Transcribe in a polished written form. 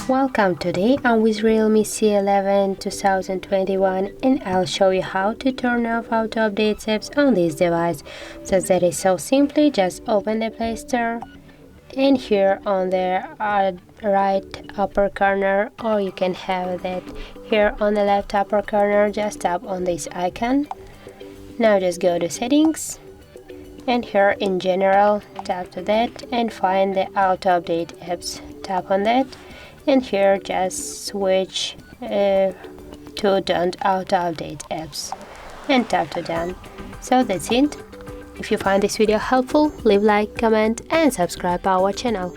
Welcome, today I'm with Realme C11 2021 and I'll show you how to turn off auto updates apps on this device. So that is so simply, just open the Play Store and here on the right upper corner, or you can have that here on the left upper corner, just tap on this icon. Now just go to settings and here in general tap to that and find the auto update apps. Tap on that and here just switch to don't auto update apps and tap to done. So that's it. If you find this video helpful, leave like, comment and subscribe our channel.